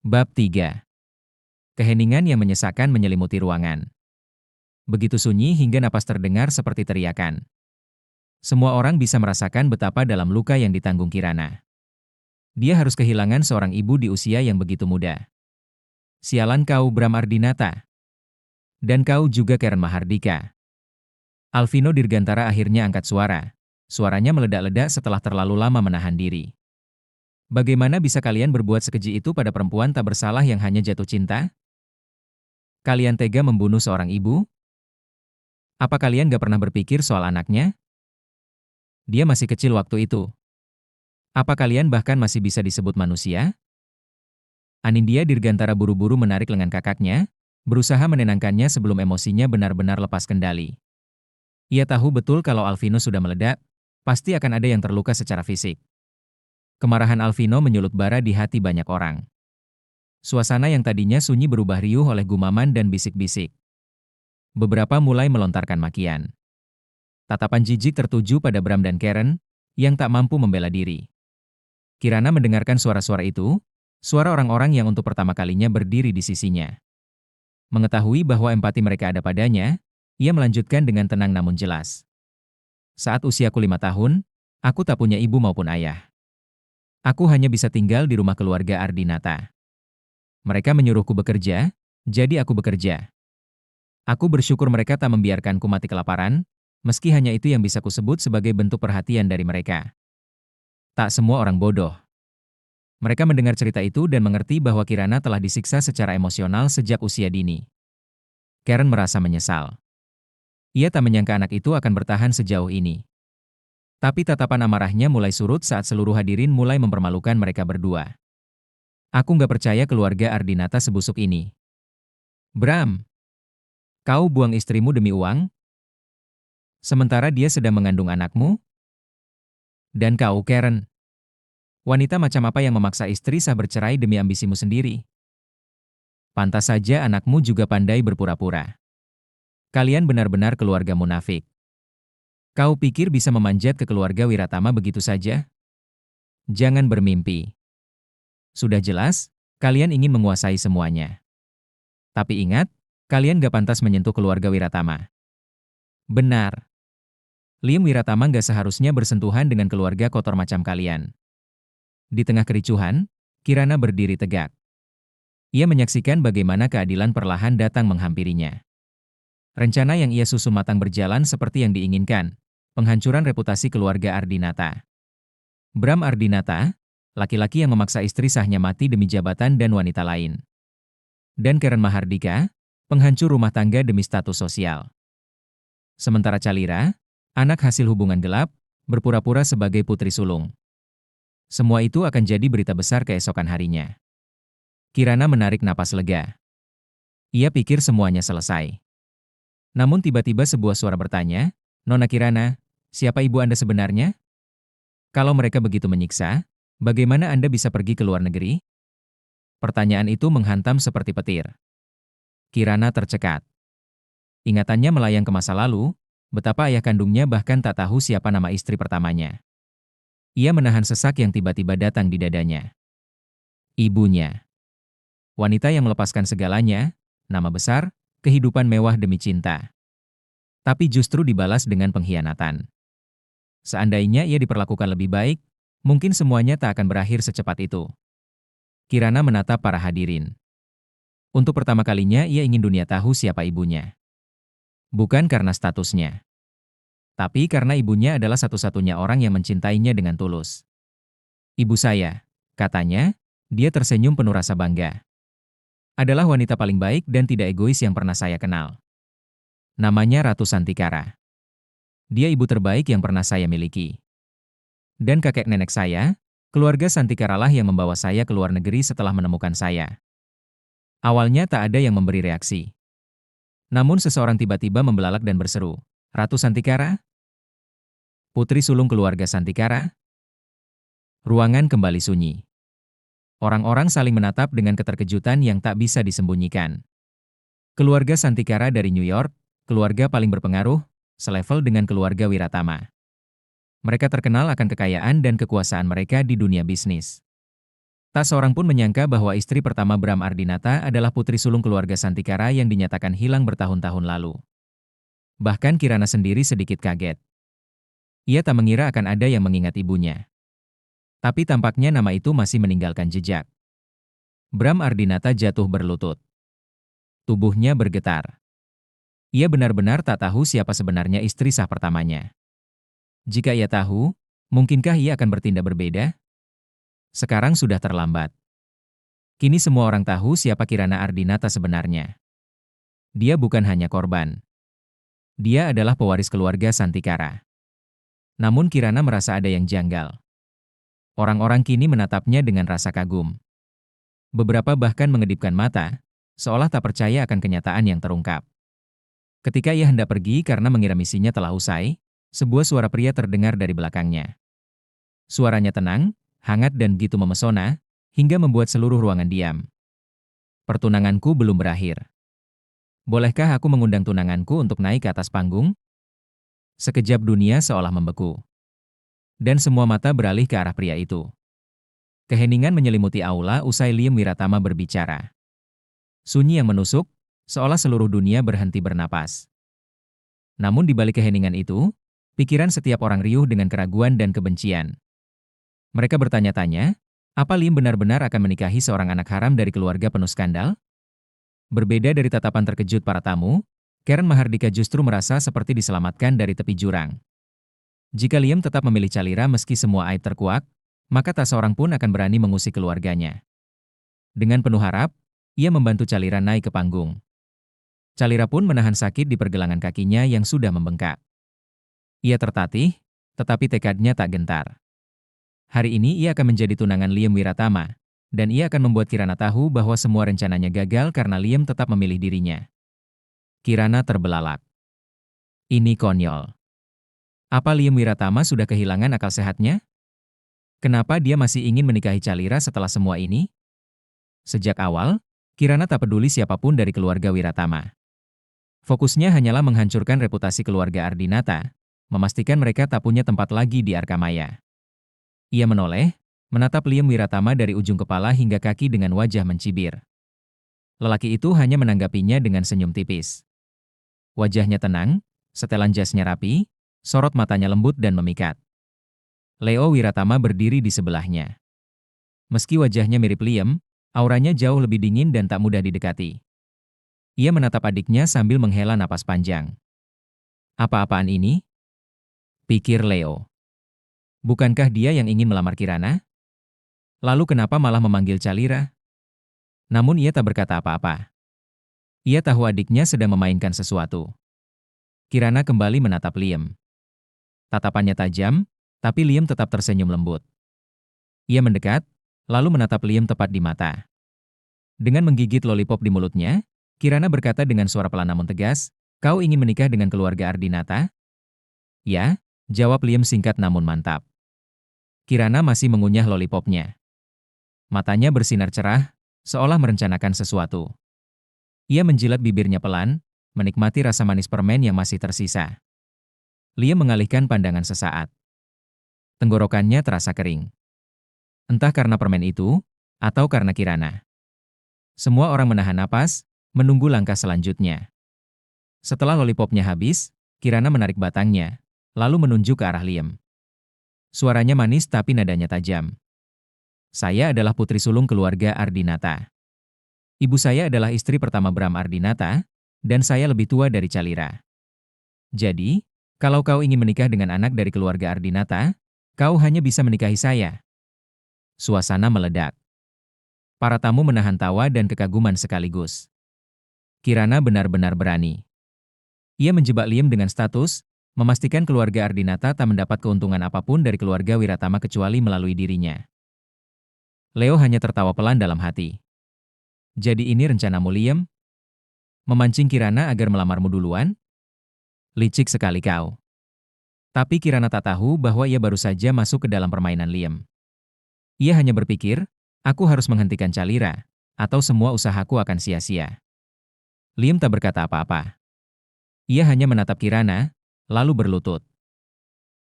Bab 3. Keheningan yang menyesakkan menyelimuti ruangan. Begitu sunyi hingga napas terdengar seperti teriakan. Semua orang bisa merasakan betapa dalam luka yang ditanggung Kirana. Dia harus kehilangan seorang ibu di usia yang begitu muda. Sialan kau, Bram Ardinata. Dan kau juga, Karen Mahardika. Alvino Dirgantara akhirnya angkat suara. Suaranya meledak-ledak setelah terlalu lama menahan diri. Bagaimana bisa kalian berbuat sekeji itu pada perempuan tak bersalah yang hanya jatuh cinta? Kalian tega membunuh seorang ibu? Apa kalian gak pernah berpikir soal anaknya? Dia masih kecil waktu itu. Apa kalian bahkan masih bisa disebut manusia? Anindya Dirgantara buru-buru menarik lengan kakaknya, berusaha menenangkannya sebelum emosinya benar-benar lepas kendali. Ia tahu betul kalau Alvino sudah meledak, pasti akan ada yang terluka secara fisik. Kemarahan Alvino menyulut bara di hati banyak orang. Suasana yang tadinya sunyi berubah riuh oleh gumaman dan bisik-bisik. Beberapa mulai melontarkan makian. Tatapan jijik tertuju pada Bram dan Karen, yang tak mampu membela diri. Kirana mendengarkan suara-suara itu, suara orang-orang yang untuk pertama kalinya berdiri di sisinya. Mengetahui bahwa empati mereka ada padanya, ia melanjutkan dengan tenang namun jelas. Saat usiaku 5 tahun, aku tak punya ibu maupun ayah. Aku hanya bisa tinggal di rumah keluarga Ardinata. Mereka menyuruhku bekerja, jadi aku bekerja. Aku bersyukur mereka tak membiarkanku mati kelaparan, meski hanya itu yang bisa kusebut sebagai bentuk perhatian dari mereka. Tak semua orang bodoh. Mereka mendengar cerita itu dan mengerti bahwa Kirana telah disiksa secara emosional sejak usia dini. Karen merasa menyesal. Ia tak menyangka anak itu akan bertahan sejauh ini. Tapi tatapan amarahnya mulai surut saat seluruh hadirin mulai mempermalukan mereka berdua. Aku nggak percaya keluarga Ardinata sebusuk ini. Bram, kau buang istrimu demi uang? Sementara dia sedang mengandung anakmu? Dan kau, Karen, wanita macam apa yang memaksa istri sah bercerai demi ambisimu sendiri? Pantas saja anakmu juga pandai berpura-pura. Kalian benar-benar keluarga munafik. Kau pikir bisa memanjat ke keluarga Wiratama begitu saja? Jangan bermimpi. Sudah jelas, kalian ingin menguasai semuanya. Tapi ingat, kalian gak pantas menyentuh keluarga Wiratama. Benar. Liam Wiratama gak seharusnya bersentuhan dengan keluarga kotor macam kalian. Di tengah kericuhan, Kirana berdiri tegak. Ia menyaksikan bagaimana keadilan perlahan datang menghampirinya. Rencana yang ia susun matang berjalan seperti yang diinginkan, penghancuran reputasi keluarga Ardinata. Bram Ardinata, laki-laki yang memaksa istri sahnya mati demi jabatan dan wanita lain. Dan Karen Mahardika, penghancur rumah tangga demi status sosial. Sementara Calira, anak hasil hubungan gelap, berpura-pura sebagai putri sulung. Semua itu akan jadi berita besar keesokan harinya. Kirana menarik napas lega. Ia pikir semuanya selesai. Namun tiba-tiba sebuah suara bertanya, "Nona Kirana, siapa ibu Anda sebenarnya? Kalau mereka begitu menyiksa, bagaimana Anda bisa pergi ke luar negeri?" Pertanyaan itu menghantam seperti petir. Kirana tercekat. Ingatannya melayang ke masa lalu, betapa ayah kandungnya bahkan tak tahu siapa nama istri pertamanya. Ia menahan sesak yang tiba-tiba datang di dadanya. Ibunya. Wanita yang melepaskan segalanya, nama besar, kehidupan mewah demi cinta. Tapi justru dibalas dengan pengkhianatan. Seandainya ia diperlakukan lebih baik, mungkin semuanya tak akan berakhir secepat itu. Kirana menatap para hadirin. Untuk pertama kalinya ia ingin dunia tahu siapa ibunya. Bukan karena statusnya. Tapi karena ibunya adalah satu-satunya orang yang mencintainya dengan tulus. "Ibu saya," katanya, dia tersenyum penuh rasa bangga. "Adalah wanita paling baik dan tidak egois yang pernah saya kenal. Namanya Ratu Santikara. Dia ibu terbaik yang pernah saya miliki. Dan kakek nenek saya, keluarga Santikara lah yang membawa saya ke luar negeri setelah menemukan saya." Awalnya tak ada yang memberi reaksi. Namun seseorang tiba-tiba membelalak dan berseru, "Ratu Santikara? Putri sulung keluarga Santikara?" Ruangan kembali sunyi. Orang-orang saling menatap dengan keterkejutan yang tak bisa disembunyikan. Keluarga Santikara dari New York, keluarga paling berpengaruh, selevel dengan keluarga Wiratama. Mereka terkenal akan kekayaan dan kekuasaan mereka di dunia bisnis. Tak seorang pun menyangka bahwa istri pertama Bram Ardinata adalah putri sulung keluarga Santikara yang dinyatakan hilang bertahun-tahun lalu. Bahkan Kirana sendiri sedikit kaget. Ia tak mengira akan ada yang mengingat ibunya. Tapi tampaknya nama itu masih meninggalkan jejak. Bram Ardinata jatuh berlutut. Tubuhnya bergetar. Ia benar-benar tak tahu siapa sebenarnya istri sah pertamanya. Jika ia tahu, mungkinkah ia akan bertindak berbeda? Sekarang sudah terlambat. Kini semua orang tahu siapa Kirana Ardinata sebenarnya. Dia bukan hanya korban. Dia adalah pewaris keluarga Santikara. Namun Kirana merasa ada yang janggal. Orang-orang kini menatapnya dengan rasa kagum. Beberapa bahkan mengedipkan mata, seolah tak percaya akan kenyataan yang terungkap. Ketika ia hendak pergi karena mengira misinya telah usai, sebuah suara pria terdengar dari belakangnya. Suaranya tenang, hangat dan begitu memesona, hingga membuat seluruh ruangan diam. Pertunanganku belum berakhir. Bolehkah aku mengundang tunanganku untuk naik ke atas panggung? Sekejap dunia seolah membeku. Dan semua mata beralih ke arah pria itu. Keheningan menyelimuti aula usai Liam Wiratama berbicara. Sunyi yang menusuk, seolah seluruh dunia berhenti bernapas. Namun di balik keheningan itu, pikiran setiap orang riuh dengan keraguan dan kebencian. Mereka bertanya-tanya, apa Liam benar-benar akan menikahi seorang anak haram dari keluarga penuh skandal? Berbeda dari tatapan terkejut para tamu, Karen Mahardika justru merasa seperti diselamatkan dari tepi jurang. Jika Liam tetap memilih Calira meski semua aib terkuak, maka tak seorang pun akan berani mengusik keluarganya. Dengan penuh harap, ia membantu Calira naik ke panggung. Calira pun menahan sakit di pergelangan kakinya yang sudah membengkak. Ia tertatih, tetapi tekadnya tak gentar. Hari ini ia akan menjadi tunangan Liam Wiratama, dan ia akan membuat Kirana tahu bahwa semua rencananya gagal karena Liam tetap memilih dirinya. Kirana terbelalak. Ini konyol. Apa Liam Wiratama sudah kehilangan akal sehatnya? Kenapa dia masih ingin menikahi Calira setelah semua ini? Sejak awal, Kirana tak peduli siapapun dari keluarga Wiratama. Fokusnya hanyalah menghancurkan reputasi keluarga Ardinata, memastikan mereka tak punya tempat lagi di Arkamaya. Ia menoleh, menatap Liam Wiratama dari ujung kepala hingga kaki dengan wajah mencibir. Lelaki itu hanya menanggapinya dengan senyum tipis. Wajahnya tenang, setelan jasnya rapi, sorot matanya lembut dan memikat. Leo Wiratama berdiri di sebelahnya. Meski wajahnya mirip Liam, auranya jauh lebih dingin dan tak mudah didekati. Ia menatap adiknya sambil menghela napas panjang. Apa-apaan ini? Pikir Leo. Bukankah dia yang ingin melamar Kirana? Lalu kenapa malah memanggil Calira? Namun ia tak berkata apa-apa. Ia tahu adiknya sedang memainkan sesuatu. Kirana kembali menatap Liam. Tatapannya tajam, tapi Liam tetap tersenyum lembut. Ia mendekat, lalu menatap Liam tepat di mata. Dengan menggigit lollipop di mulutnya, Kirana berkata dengan suara pelan namun tegas, "Kau ingin menikah dengan keluarga Ardinata?" "Ya," jawab Liam singkat namun mantap. Kirana masih mengunyah lollipopnya. Matanya bersinar cerah, seolah merencanakan sesuatu. Ia menjilat bibirnya pelan, menikmati rasa manis permen yang masih tersisa. Liam mengalihkan pandangan sesaat. Tenggorokannya terasa kering. Entah karena permen itu, atau karena Kirana. Semua orang menahan napas, menunggu langkah selanjutnya. Setelah lollipopnya habis, Kirana menarik batangnya, lalu menunjuk ke arah Liam. Suaranya manis tapi nadanya tajam. "Saya adalah putri sulung keluarga Ardinata. Ibu saya adalah istri pertama Bram Ardinata, dan saya lebih tua dari Calira. Jadi, kalau kau ingin menikah dengan anak dari keluarga Ardinata, kau hanya bisa menikahi saya." Suasana meledak. Para tamu menahan tawa dan kekaguman sekaligus. Kirana benar-benar berani. Ia menjebak Liam dengan status, memastikan keluarga Ardinata tak mendapat keuntungan apapun dari keluarga Wiratama kecuali melalui dirinya. Leo hanya tertawa pelan dalam hati. "Jadi ini rencanamu, Liam? Memancing Kirana agar melamarmu duluan? Licik sekali kau." Tapi Kirana tak tahu bahwa ia baru saja masuk ke dalam permainan Liam. Ia hanya berpikir, aku harus menghentikan Calira, atau semua usahaku akan sia-sia. Liam tak berkata apa-apa. Ia hanya menatap Kirana, lalu berlutut.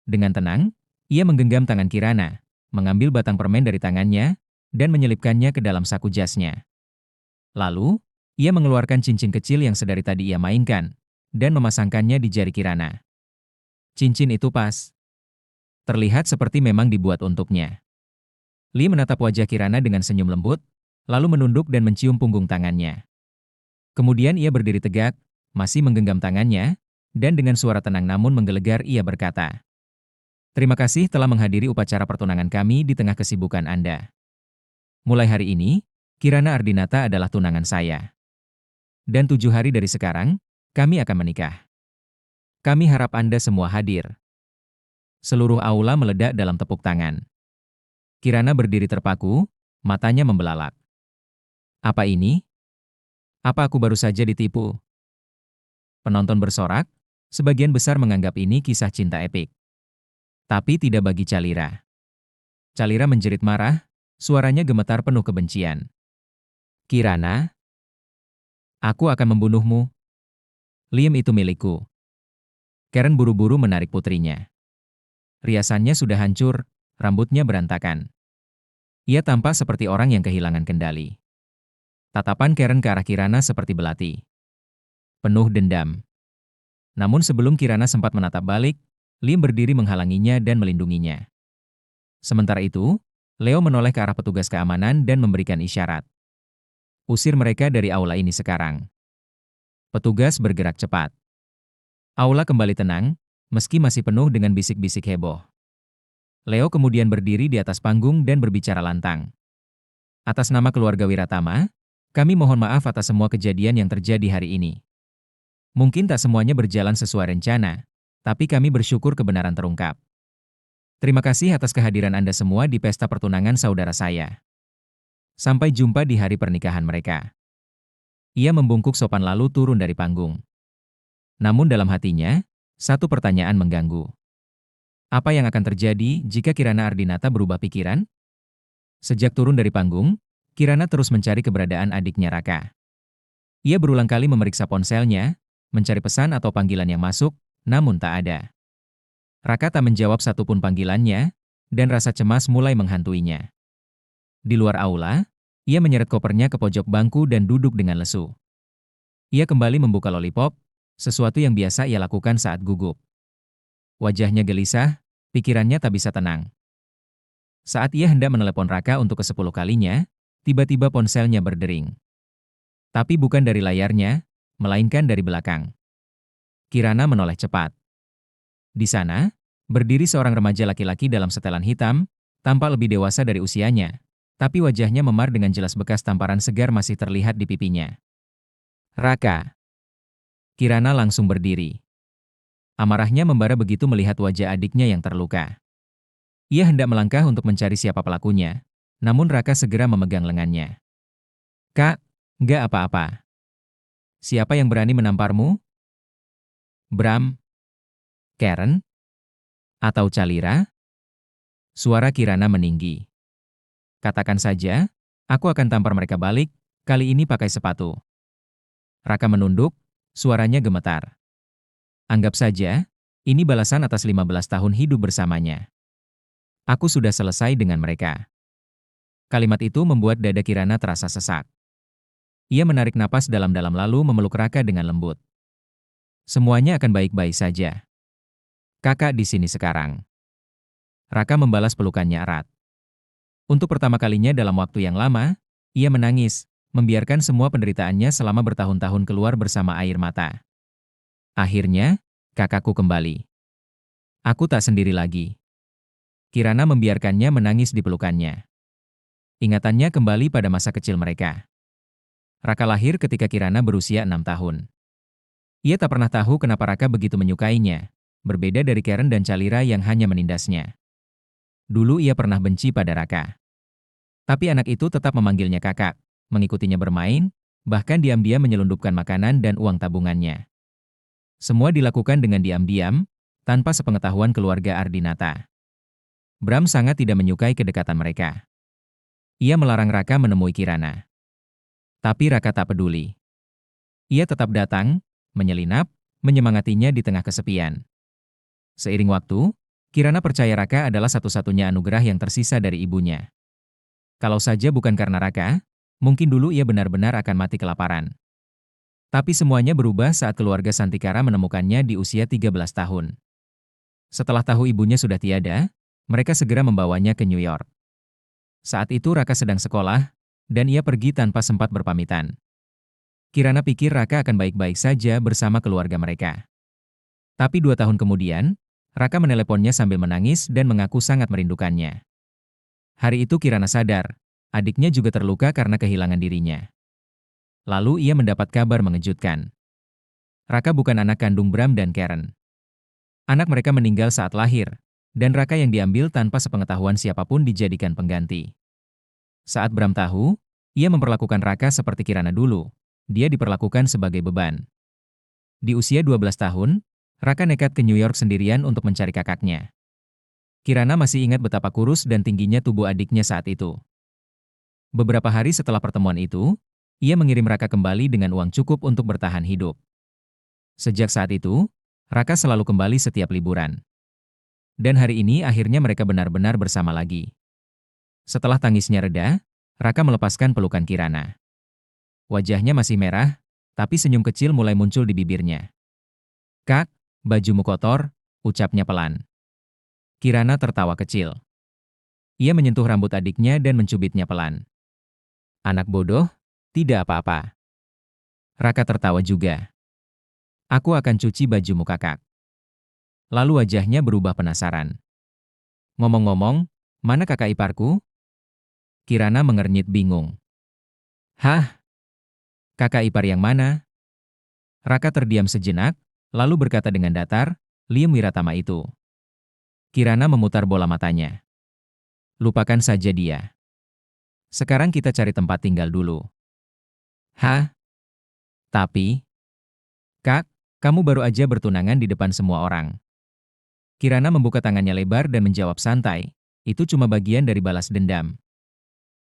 Dengan tenang, ia menggenggam tangan Kirana, mengambil batang permen dari tangannya, dan menyelipkannya ke dalam saku jasnya. Lalu, ia mengeluarkan cincin kecil yang sedari tadi ia mainkan, dan memasangkannya di jari Kirana. Cincin itu pas. Terlihat seperti memang dibuat untuknya. Lee menatap wajah Kirana dengan senyum lembut, lalu menunduk dan mencium punggung tangannya. Kemudian ia berdiri tegak, masih menggenggam tangannya, dan dengan suara tenang namun menggelegar ia berkata, "Terima kasih telah menghadiri upacara pertunangan kami di tengah kesibukan Anda. Mulai hari ini, Kirana Ardinata adalah tunangan saya. Dan 7 hari dari sekarang, kami akan menikah. Kami harap Anda semua hadir." Seluruh aula meledak dalam tepuk tangan. Kirana berdiri terpaku, matanya membelalak. Apa ini? Apa aku baru saja ditipu? Penonton bersorak, sebagian besar menganggap ini kisah cinta epik. Tapi tidak bagi Calira. Calira menjerit marah, suaranya gemetar penuh kebencian. Kirana, aku akan membunuhmu. Liam itu milikku. Karen buru-buru menarik putrinya. Riasannya sudah hancur, rambutnya berantakan. Ia tampak seperti orang yang kehilangan kendali. Tatapan Karen ke arah Kirana seperti belati. Penuh dendam. Namun sebelum Kirana sempat menatap balik, Liam berdiri menghalanginya dan melindunginya. Sementara itu, Leo menoleh ke arah petugas keamanan dan memberikan isyarat. Usir mereka dari aula ini sekarang. Petugas bergerak cepat. Aula kembali tenang, meski masih penuh dengan bisik-bisik heboh. Leo kemudian berdiri di atas panggung dan berbicara lantang. Atas nama keluarga Wiratama, kami mohon maaf atas semua kejadian yang terjadi hari ini. Mungkin tak semuanya berjalan sesuai rencana, tapi kami bersyukur kebenaran terungkap. Terima kasih atas kehadiran Anda semua di pesta pertunangan saudara saya. Sampai jumpa di hari pernikahan mereka. Ia membungkuk sopan lalu turun dari panggung. Namun dalam hatinya, satu pertanyaan mengganggu. Apa yang akan terjadi jika Kirana Ardinata berubah pikiran? Sejak turun dari panggung, Kirana terus mencari keberadaan adiknya Raka. Ia berulang kali memeriksa ponselnya, mencari pesan atau panggilan yang masuk, namun tak ada. Raka tak menjawab satupun panggilannya, dan rasa cemas mulai menghantuinya. Di luar aula, ia menyeret kopernya ke pojok bangku dan duduk dengan lesu. Ia kembali membuka lollipop, sesuatu yang biasa ia lakukan saat gugup. Wajahnya gelisah, pikirannya tak bisa tenang. Saat ia hendak menelepon Raka untuk ke-10 kalinya, tiba-tiba ponselnya berdering. Tapi bukan dari layarnya, melainkan dari belakang. Kirana menoleh cepat. Di sana, berdiri seorang remaja laki-laki dalam setelan hitam, tampak lebih dewasa dari usianya, tapi wajahnya memar dengan jelas bekas tamparan segar masih terlihat di pipinya. Raka. Kirana langsung berdiri. Amarahnya membara begitu melihat wajah adiknya yang terluka. Ia hendak melangkah untuk mencari siapa pelakunya, namun Raka segera memegang lengannya. Kak, nggak apa-apa. Siapa yang berani menamparmu? Bram? Karen? Atau Calira? Suara Kirana meninggi. Katakan saja, aku akan tampar mereka balik, kali ini pakai sepatu. Raka menunduk, suaranya gemetar. Anggap saja, ini balasan atas 15 tahun hidup bersamanya. Aku sudah selesai dengan mereka. Kalimat itu membuat dada Kirana terasa sesak. Ia menarik napas dalam-dalam lalu memeluk Raka dengan lembut. Semuanya akan baik-baik saja. Kakak di sini sekarang. Raka membalas pelukannya erat. Untuk pertama kalinya dalam waktu yang lama, ia menangis, membiarkan semua penderitaannya selama bertahun-tahun keluar bersama air mata. Akhirnya, kakakku kembali. Aku tak sendiri lagi. Kirana membiarkannya menangis di pelukannya. Ingatannya kembali pada masa kecil mereka. Raka lahir ketika Kirana berusia 6 tahun. Ia tak pernah tahu kenapa Raka begitu menyukainya, berbeda dari Karen dan Calira yang hanya menindasnya. Dulu ia pernah benci pada Raka. Tapi anak itu tetap memanggilnya kakak, mengikutinya bermain, bahkan diam-diam menyelundupkan makanan dan uang tabungannya. Semua dilakukan dengan diam-diam, tanpa sepengetahuan keluarga Ardinata. Bram sangat tidak menyukai kedekatan mereka. Ia melarang Raka menemui Kirana. Tapi Raka tak peduli. Ia tetap datang, menyelinap, menyemangatinya di tengah kesepian. Seiring waktu, Kirana percaya Raka adalah satu-satunya anugerah yang tersisa dari ibunya. Kalau saja bukan karena Raka, mungkin dulu ia benar-benar akan mati kelaparan. Tapi semuanya berubah saat keluarga Santikara menemukannya di usia 13 tahun. Setelah tahu ibunya sudah tiada, mereka segera membawanya ke New York. Saat itu Raka sedang sekolah, dan ia pergi tanpa sempat berpamitan. Kirana pikir Raka akan baik-baik saja bersama keluarga mereka. Tapi 2 tahun kemudian, Raka meneleponnya sambil menangis dan mengaku sangat merindukannya. Hari itu Kirana sadar, adiknya juga terluka karena kehilangan dirinya. Lalu ia mendapat kabar mengejutkan. Raka bukan anak kandung Bram dan Karen. Anak mereka meninggal saat lahir, dan Raka yang diambil tanpa sepengetahuan siapapun dijadikan pengganti. Saat Bram tahu, ia memperlakukan Raka seperti Kirana dulu. Dia diperlakukan sebagai beban. Di usia 12 tahun, Raka nekat ke New York sendirian untuk mencari kakaknya. Kirana masih ingat betapa kurus dan tingginya tubuh adiknya saat itu. Beberapa hari setelah pertemuan itu, ia mengirim Raka kembali dengan uang cukup untuk bertahan hidup. Sejak saat itu, Raka selalu kembali setiap liburan. Dan hari ini akhirnya mereka benar-benar bersama lagi. Setelah tangisnya reda, Raka melepaskan pelukan Kirana. Wajahnya masih merah, tapi senyum kecil mulai muncul di bibirnya. "Kak, bajumu kotor," ucapnya pelan. Kirana tertawa kecil. Ia menyentuh rambut adiknya dan mencubitnya pelan. "Anak bodoh, tidak apa-apa." Raka tertawa juga. "Aku akan cuci bajumu kakak." Lalu wajahnya berubah penasaran. "Ngomong-ngomong, mana kakak iparku?" Kirana mengernyit bingung. "Hah? Kakak ipar yang mana?" Raka terdiam sejenak, lalu berkata dengan datar, "Liam Wiratama itu." Kirana memutar bola matanya. "Lupakan saja dia. Sekarang kita cari tempat tinggal dulu." "Hah? Tapi, Kak, kamu baru aja bertunangan di depan semua orang." Kirana membuka tangannya lebar dan menjawab santai, "Itu cuma bagian dari balas dendam.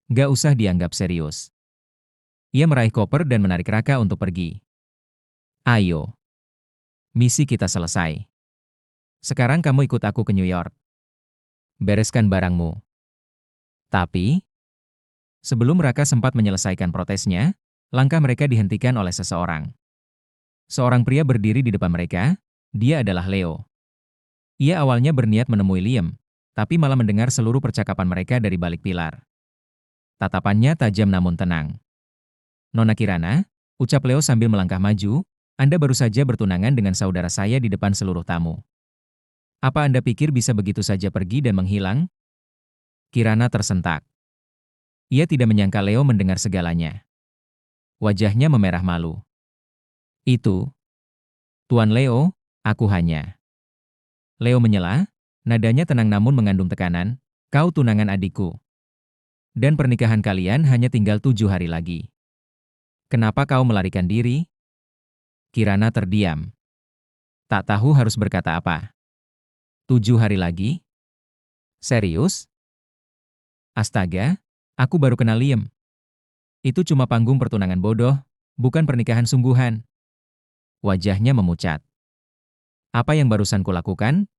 Gak usah dianggap serius." Ia meraih koper dan menarik Raka untuk pergi. "Ayo. Misi kita selesai. Sekarang kamu ikut aku ke New York. Bereskan barangmu." Tapi, sebelum Raka sempat menyelesaikan protesnya, langkah mereka dihentikan oleh seseorang. Seorang pria berdiri di depan mereka, dia adalah Leo. Ia awalnya berniat menemui Liam, tapi malah mendengar seluruh percakapan mereka dari balik pilar. Tatapannya tajam namun tenang. "Nona Kirana," ucap Leo sambil melangkah maju, "Anda baru saja bertunangan dengan saudara saya di depan seluruh tamu. Apa Anda pikir bisa begitu saja pergi dan menghilang?" Kirana tersentak. Ia tidak menyangka Leo mendengar segalanya. Wajahnya memerah malu. "Itu, Tuan Leo, aku hanya..." Leo menyela, nadanya tenang namun mengandung tekanan, "Kau tunangan adikku. Dan pernikahan kalian hanya tinggal 7 hari lagi. Kenapa kau melarikan diri?" Kirana terdiam. Tak tahu harus berkata apa. 7 hari lagi? Serius? Astaga, aku baru kenal Liam. Itu cuma panggung pertunangan bodoh, bukan pernikahan sungguhan. Wajahnya memucat. "Apa yang barusan kulakukan?"